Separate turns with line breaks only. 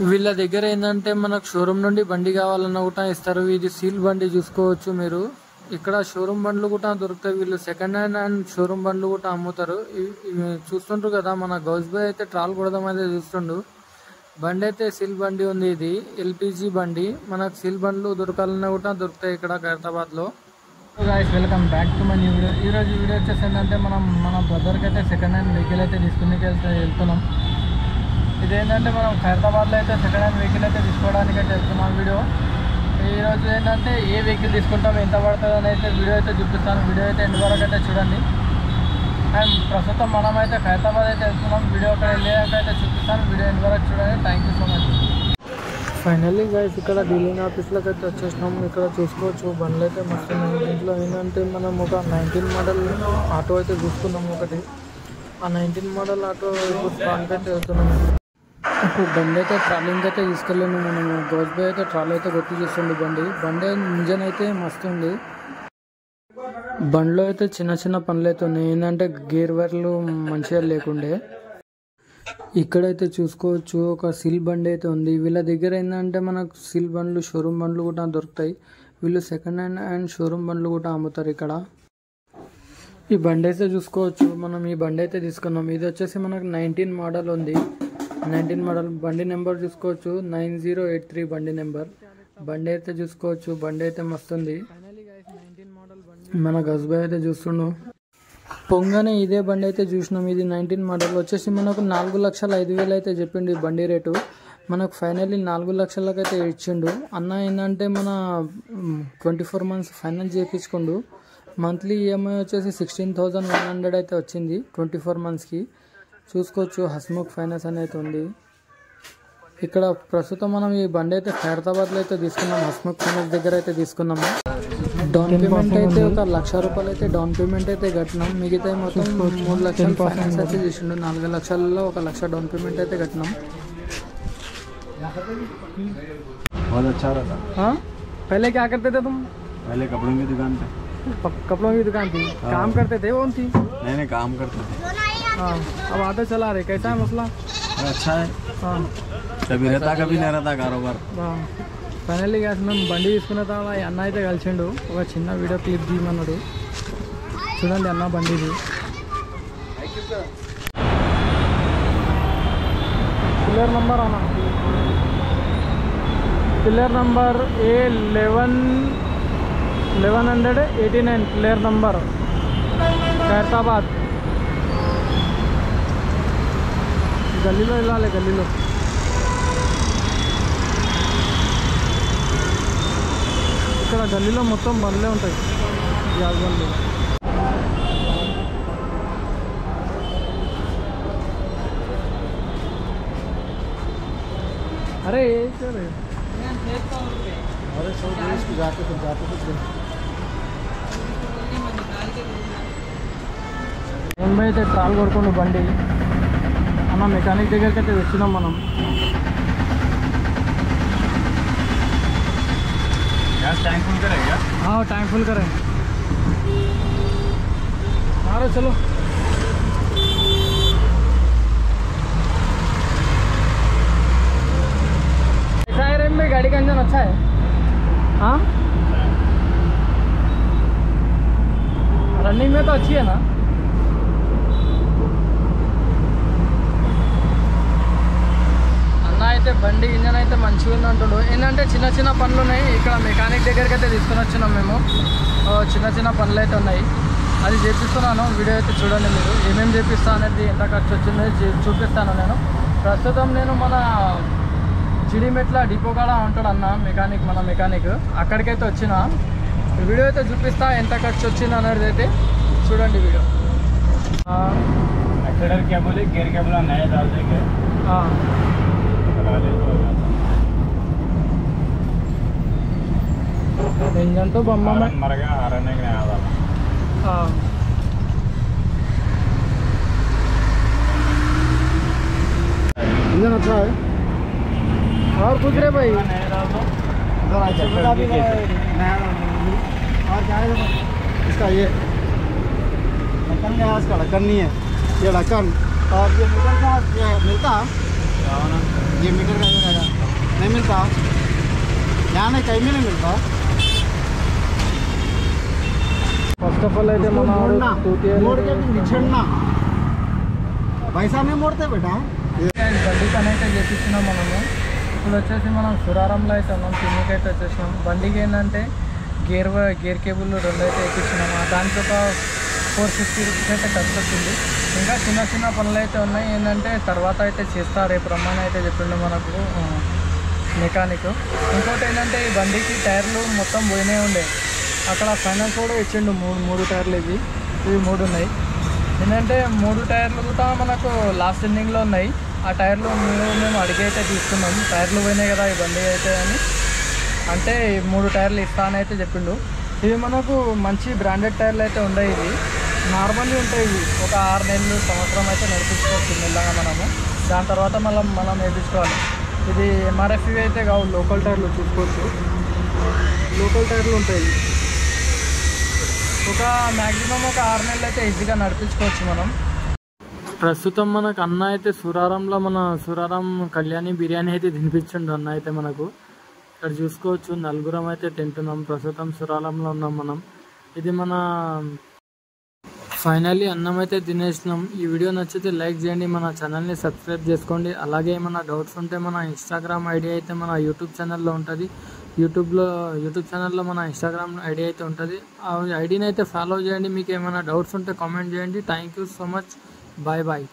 వీళ్ళ దగ్గర ఏంటంటే మనకు షోరూమ్ నుండి బండి కావాలన్నా కూడా ఇస్తారు. ఇది సీల్ బండి చూసుకోవచ్చు మీరు. ఇక్కడ షోరూమ్ బండ్లు కూడా దొరుకుతాయి. వీళ్ళు సెకండ్ హ్యాండ్ అండ్ షోరూమ్ బండ్లు కూడా అమ్ముతారు. ఇవి చూస్తుంటారు కదా, మన గౌస్ బాయ్ అయితే ట్రాల్ కొడదాం అయితే చూస్తుండు. బండి అయితే సీల్ బండి ఉంది. ఇది ఎల్పిజి బండి. మనకు సీల్ బండ్లు దొరకాలన్నా కూడా దొరుకుతాయి ఇక్కడ ఖైరతాబాద్లో. Guys welcome back to my new video. ఈరోజు వీడియో వచ్చేసి ఏంటంటే మన బ్రదర్కి అయితే సెకండ్ హ్యాండ్ వెహికల్ అయితే తీసుకుని వెళ్తున్నాం. ఇదేంటంటే మనం ఖైరతాబాద్లో అయితే సెకండ్ హ్యాండ్ వెహికల్ అయితే తీసుకోవడానికి అయితే వెళ్తున్నాం. వీడియో ఈరోజు ఏంటంటే ఏ వెహికల్ తీసుకుంటాం, ఎంత పడుతుంది అని అయితే వీడియో అయితే చూపిస్తాను. వీడియో అయితే ఎండ్ వరకు అయితే చూడండి. అండ్ ప్రస్తుతం మనం అయితే ఖైరతాబాద్ అయితే వెళ్తున్నాం. వీడియో అక్కడ వెళ్ళాక అయితే చూపిస్తాను. వీడియో ఎండ్ వరకు చూడండి. Thank you so much. Finally guys ఇక్కడ డీలింగ్ ఆఫీస్లోకి అయితే వచ్చేసినాం. ఇక్కడ చూసుకోవచ్చు బండ్లు అయితే మస్తు ఉన్నాయి. దీంట్లో ఏంటంటే మనం ఒక 19 మోడల్ ఆటో అయితే చూసుకున్నాం ఒకటి. ఆ 19 మోడల్ ఆటో ఇప్పుడు స్టాండ్కి అయితే వెళ్తున్నాం. ఇప్పుడు బండి అయితే ట్రాలింగ్ అయితే తీసుకెళ్ళాము మనం. గౌస్ బాయ్ అయితే ట్రాలీ అయితే కొట్టి చూస్తుంది. బండి ఇంజన్ అయితే మస్తు ఉంది. బండిలో అయితే చిన్న చిన్న పనులు అయితే ఉన్నాయి. ఏంటంటే గేర్ వైర్లు మంచిగా లేకుండే. ఇక్కడైతే చూసుకోవచ్చు ఒక సీల్ బండి అయితే ఉంది. వీళ్ళ దగ్గర ఏంటంటే మనకు సీల్ బండ్లు షోరూమ్ బండ్లు కూడా దొరుకుతాయి. వీళ్ళు సెకండ్ హ్యాండ్ అండ్ షోరూమ్ బండ్లు కూడా అమ్ముతారు ఇక్కడ. ఈ బండి అయితే చూసుకోవచ్చు మనం. ఈ బండి అయితే తీసుకున్నాం. ఇది వచ్చేసి మనకు 19 మోడల్ ఉంది. 19 మోడల్ బండి నెంబర్ చూసుకోవచ్చు 9083 బండి నెంబర్. బండి అయితే చూసుకోవచ్చు. బండి అయితే మస్తుంది. మన గౌస్ బాయ్ అయితే చూస్తుండు. పొంగనే ఇదే బండి అయితే చూసినాం. ఇది 19 మోడల్ వచ్చేసి మనకు 4,05,000 అయితే చెప్పిండు ఈ బండి రేటు. మనకు ఫైనల్లీ 4 లక్షలకి అయితే ఇచ్చిండు అన్న. ఏంటంటే మన 24 months ఫైనాన్స్ చేయించుకుండు. మంత్లీ ఈఎంఐ వచ్చేసి 16,100 అయితే వచ్చింది 24 monthsకి. చూసుకోవచ్చు హస్ముఖ్ ఫైనాన్స్ అని అయితే ఉంది. ఇక్కడ ప్రస్తుతం మనం ఈ బండి అయితే ఖైరతాబాద్లో అయితే తీసుకున్నాం. హస్ముఖ్ ఫైనాన్స్ దగ్గర అయితే తీసుకున్నాము. డౌన్ పేమెంట్ అయితే ఒక 1,00,000 రూపాయలు అయితే డౌన్ పేమెంట్ అయితే కట్టినాం. మిగతా మొత్తం 3 లక్షలు ఫైనాన్స్ అయితే చేసిండు. 4 లక్షల్లో 1 లక్ష డౌన్ పేమెంట్ అయితే కట్టినాం. पहले क्या करते थे तुम?
पहले कपड़ों की दुकान पे.
कपड़ों की दुकान थी. काम करते थे? कौन थी?
नहीं काम करते थे.
हाँ, अब ऑटो चला रहे. कैसा है मसला?
अच्छा है.
हाँ,
कभी रहता कभी नहीं रहता कारोबार.
ఫైనల్లీ గ్యాస్ మేము బండి తీసుకున్న తర్వాత అన్న అయితే కలిసిండు. ఒక చిన్న వీడియో క్లిప్ తీయమన్నాడు. చూడండి అన్న బండిది. పిల్లర్ నంబర్ అన్న, pillar number A1189 pillar number Khairatabad. గల్లీలో వెళ్ళాలి. గల్లీలో ఇక్కడ గల్లీలో మొత్తం బండ్లే ఉంటాయి. గ్యాస్ బండ్లు. अरे अरे सब जाते అయితే ట్రాల్ కొడుకోండి బండి అన్న. మెకానిక్ దగ్గరికి అయితే వచ్చినాం మనం.
टैंक फुल करेगा?
हाँ टैंक फुल करें. अरे चलो ऐसा है रेम में. गाड़ी का इंजन अच्छा है. हाँ रनिंग में तो अच्छी है ना. అయితే బండి ఇంజన్ అయితే మంచిగా ఉంది అంటాడు. ఏంటంటే చిన్న చిన్న పనులు ఉన్నాయి ఇక్కడ. మెకానిక్ దగ్గరికి అయితే తీసుకొని వచ్చినాం మేము. చిన్న చిన్న పనులు అయితే ఉన్నాయి. అది చేపిస్తున్నాను. వీడియో అయితే చూడండి మీరు. ఏమేమి చేపిస్తా అనేది, ఎంత ఖర్చు వచ్చిందో చూపిస్తాను నేను. ప్రస్తుతం నేను మన చిడిమెట్ల డిపో కాడ ఉంటాడు అన్న మెకానిక్, మన మెకానిక్. అక్కడికైతే వచ్చిన. వీడియో అయితే చూపిస్తా ఎంత ఖర్చు వచ్చింది అనేది అయితే చూడండి వీడియో. इंजन तो बम्मा में मर गया. हराने के नहीं आता. हाँ इंजन अच्छा है. और कुछ रे भाई और क्या है इसका? ये ढक्कन का इसका ढक्कन नहीं है. ये ढक्कन और ये मीटर का मिलता. ये मीटर का
नहीं मिलता, यहाँ नहीं कहीं भी नहीं मिलता।
ఫస్ట్ ఆఫ్ ఆల్ అయితే మన
मोड़ना,
తూతి
मोड़ के निछड़ना, वैसा नहीं मोड़ते बेटा।
బండి పని అయితే చేపించినాం మనము. ఇప్పుడు వచ్చేసి మనం సురారంలో అయితే ఉన్నాం. కిందికి అయితే వచ్చేసినాం. బండికి ఏంటంటే గేర్ కేబుల్ 2 అయితే ఎక్కించినాము. దానికి ఒక 450 రూపీస్ అయితే ఖర్చు వచ్చింది. ఇంకా చిన్న చిన్న పనులు అయితే ఉన్నాయి. ఏంటంటే తర్వాత అయితే చేస్తారు, రేపు రమ్మని అయితే చెప్పిండు మనకు మెకానిక్. ఇంకోటి ఏంటంటే ఈ బండికి టైర్లు మొత్తం పోయినాయి ఉండే. అక్కడ ఫైనాన్స్ కూడా ఇచ్చిండు. మూడు టైర్లు ఇవి 3 ఉన్నాయి. ఏంటంటే 3 టైర్లు కూడా మనకు లాస్ట్ ఎండింగ్లో ఉన్నాయి. ఆ టైర్లు మేము అడిగి అయితే తీసుకున్నాం. టైర్లు పోయినాయి కదా ఈ బండి అయితే అని అంటే 3 టైర్లు ఇస్తానని అయితే చెప్పిండు. ఇవి మనకు మంచి బ్రాండెడ్ టైర్లు అయితే ఉన్నాయి. ఇవి నార్మల్లీ ఉంటాయి. ఇవి ఒక 6 నెలలు సంవత్సరం అయితే నడిపించుకోవచ్చు మెల్లగా మనము. దాని తర్వాత మనం వేయించుకోవాలి. ఇది ఎంఆర్ఎఫ్వి అయితే కావు, లోకల్ టైర్లు చూసుకోవచ్చు. లోకల్ టైర్లు ఉంటాయి. ఒక మ్యాక్సిమం ఒక 6 నెలలు అయితే ఈజీగా నడిపించుకోవచ్చు మనం. ప్రస్తుతం మనకు అన్న అయితే సురారంలో మన సురారం కళ్యాణి బిర్యానీ అయితే తినిపించండు అన్న అయితే మనకు. ఇక్కడ చూసుకోవచ్చు 4 అయితే తింటున్నాం. ప్రస్తుతం సురారంలో ఉన్నాం మనం. ఇది మన ఫైనల్లీ అన్నం అయితే తినేసినాం. ఈ వీడియో నచ్చితే లైక్ చేయండి, మన ఛానల్ని సబ్స్క్రైబ్ చేసుకోండి. అలాగే ఏమైనా డౌట్స్ ఉంటే మన ఇన్స్టాగ్రామ్ ఐడి అయితే మన యూట్యూబ్ ఛానల్లో ఉంటుంది. యూట్యూబ్ ఛానల్లో మన ఇన్స్టాగ్రామ్ ఐడి అయితే ఉంటుంది. ఆ ఐడిని అయితే ఫాలో చేయండి. మీకు ఏమైనా డౌట్స్ ఉంటే కామెంట్ చేయండి. Thank you so much. Bye bye.